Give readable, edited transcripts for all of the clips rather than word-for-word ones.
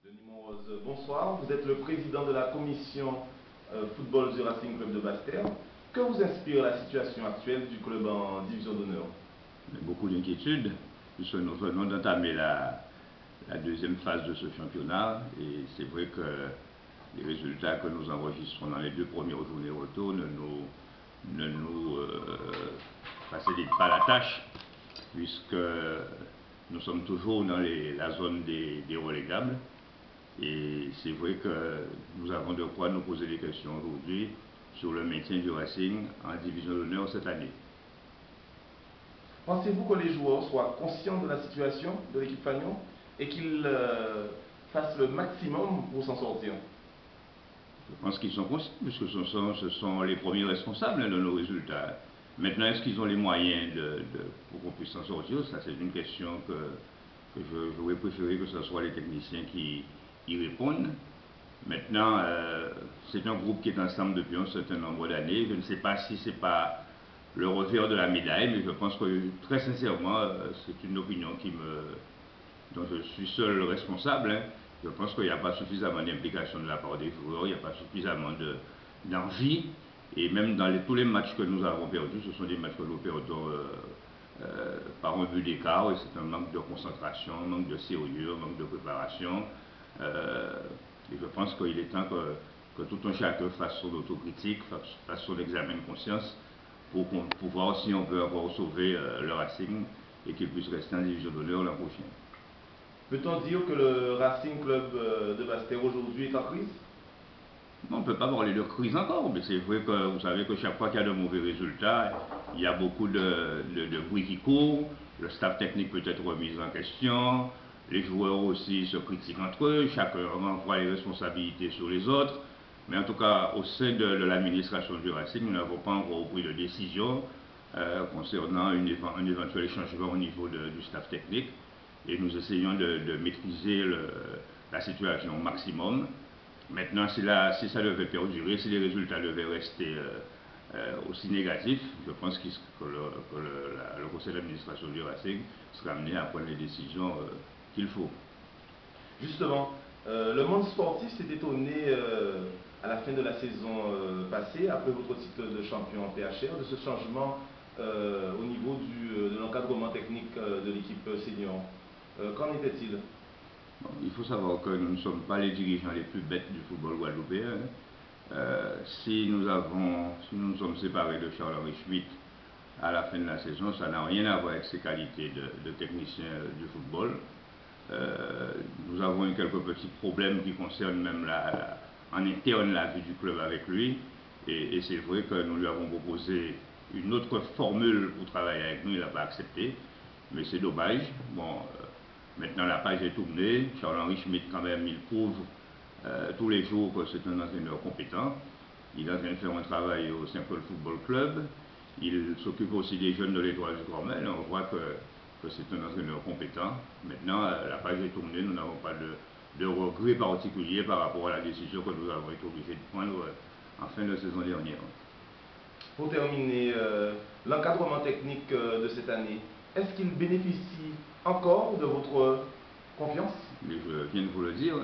Denis Monrose, bonsoir. Vous êtes le président de la commission football du Racing Club de Basse-Terre. Que vous inspire la situation actuelle du club en division d'honneur? Beaucoup d'inquiétudes, puisque nous venons d'entamer la deuxième phase de ce championnat, et c'est vrai que les résultats que nous enregistrons dans les deux premières journées retour ne nous facilitent pas la tâche, puisque nous sommes toujours dans la zone des relégables. Et c'est vrai que nous avons de quoi nous poser des questions aujourd'hui sur le maintien du Racing en division d'honneur cette année. Pensez-vous que les joueurs soient conscients de la situation de l'équipe Fagnon et qu'ils fassent le maximum pour s'en sortir? Je pense qu'ils sont conscients, puisque ce sont les premiers responsables de nos résultats. Maintenant, est-ce qu'ils ont les moyens pour qu'on puisse s'en sortir? Ça, c'est une question que j'aurais préféré que ce soit les techniciens qui y répondent. Maintenant, c'est un groupe qui est ensemble depuis un certain nombre d'années. Je ne sais pas si ce n'est pas le revers de la médaille, mais je pense que, très sincèrement, c'est une opinion dont je suis seul le responsable. Je pense qu'il n'y a pas suffisamment d'implication de la part des joueurs, il n'y a pas suffisamment d'envie. Et même dans tous les matchs que nous avons perdus, ce sont des matchs que nous perdons par un but d'écart, et c'est un manque de concentration, un manque de sérieux, un manque de préparation. Et je pense qu'il est temps que tout un chacun fasse son autocritique, fasse son examen de conscience pour voir si on peut encore sauver le Racing et qu'il puisse rester en division d'honneur l'an prochain. Peut-on dire que le Racing Club de Basse-Terre aujourd'hui est en crise? On ne peut pas parler de crise encore, mais c'est vrai que vous savez que chaque fois qu'il y a de mauvais résultats, il y a beaucoup de bruit qui court, le staff technique peut être remis en question, les joueurs aussi se critiquent entre eux, chacun renvoie les responsabilités sur les autres. Mais en tout cas, au sein de l'administration du Racing, nous n'avons pas encore pris de décision concernant un éventuel changement au niveau du staff technique. Et nous essayons de maîtriser la situation au maximum. Maintenant, si ça devait perdurer, si les résultats devaient rester aussi négatifs, je pense que le conseil d'administration du Racing sera amené à prendre les décisions qu'il faut. Justement, le monde sportif s'est étonné à la fin de la saison passée, après votre titre de champion en PHR, de ce changement au niveau de l'encadrement technique de l'équipe senior. Qu'en était-il? Bon, il faut savoir que nous ne sommes pas les dirigeants les plus bêtes du football guadeloupéen. Si nous nous sommes séparés de Charles-Henri Schmitt à la fin de la saison, ça n'a rien à voir avec ses qualités de technicien du football. Nous avons eu quelques petits problèmes qui concernent même en interne la vie du club avec lui. Et c'est vrai que nous lui avons proposé une autre formule pour travailler avec nous, il n'a pas accepté. Mais c'est dommage. Bon, maintenant la page est tournée. Charles-Henri Schmitt, quand même, il prouve tous les jours que c'est un entraîneur compétent. Il est en train de faire un travail au Saint-Paul Football Club. Il s'occupe aussi des jeunes de l'Étoile du Carmel. On voit que c'est un entraîneur compétent. Maintenant, la page est tournée. Nous n'avons pas de regret particulier par rapport à la décision que nous avons été obligés de prendre en fin de saison dernière. Pour terminer, l'encadrement technique de cette année, est-ce qu'il bénéficie encore de votre confiance? Mais je viens de vous le dire.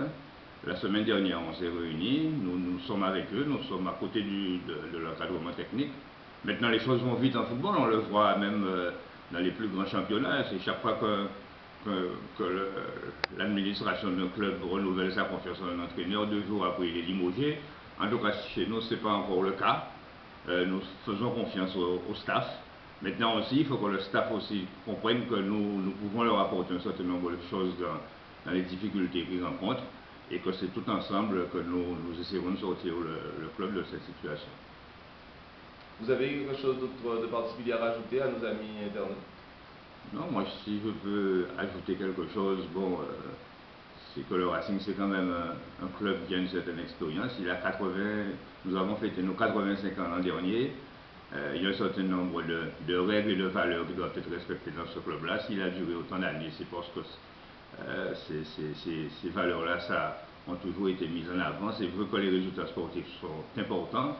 La semaine dernière, on s'est réunis, nous sommes avec eux, nous sommes à côté de l'encadrement technique. Maintenant, les choses vont vite en football, on le voit même dans les plus grands championnats. C'est chaque fois que l'administration d'un club renouvelle sa confiance en un entraîneur, 2 jours après il est limogé. En tout cas, chez nous, ce n'est pas encore le cas. Nous faisons confiance au staff. Maintenant aussi, il faut que le staff aussi comprenne que nous pouvons leur apporter un certain nombre de choses dans les difficultés qu'ils rencontrent et que c'est tout ensemble que nous essaierons de sortir le club de cette situation. Vous avez quelque chose d'autre de particulier à rajouter à nos amis internautes? Non, moi si je peux ajouter quelque chose, bon, c'est que le Racing c'est quand même un club qui a une certaine expérience. Nous avons fêté nos 85 ans l'an dernier. Il y a un certain nombre de règles et de valeurs qui doivent être respectées dans ce club-là. S'il a duré autant d'années, c'est parce que ces valeurs-là ont toujours été mises en avant. C'est vrai que les résultats sportifs sont importants,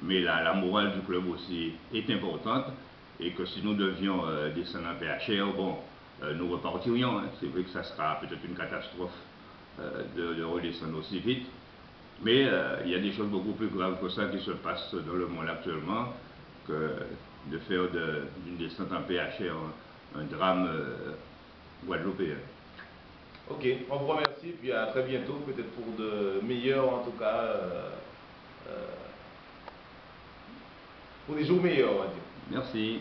mais la morale du club aussi est importante. Et que si nous devions descendre en PHR, bon, nous repartirions. C'est vrai que ça sera peut-être une catastrophe de redescendre aussi vite. Mais il y a des choses beaucoup plus graves que ça qui se passent dans le monde actuellement, que de faire d'une descente en PHR un drame guadeloupéen. Ok, on vous remercie, puis à très bientôt, peut-être pour de meilleurs, en tout cas, pour des jours meilleurs, on va dire. Merci.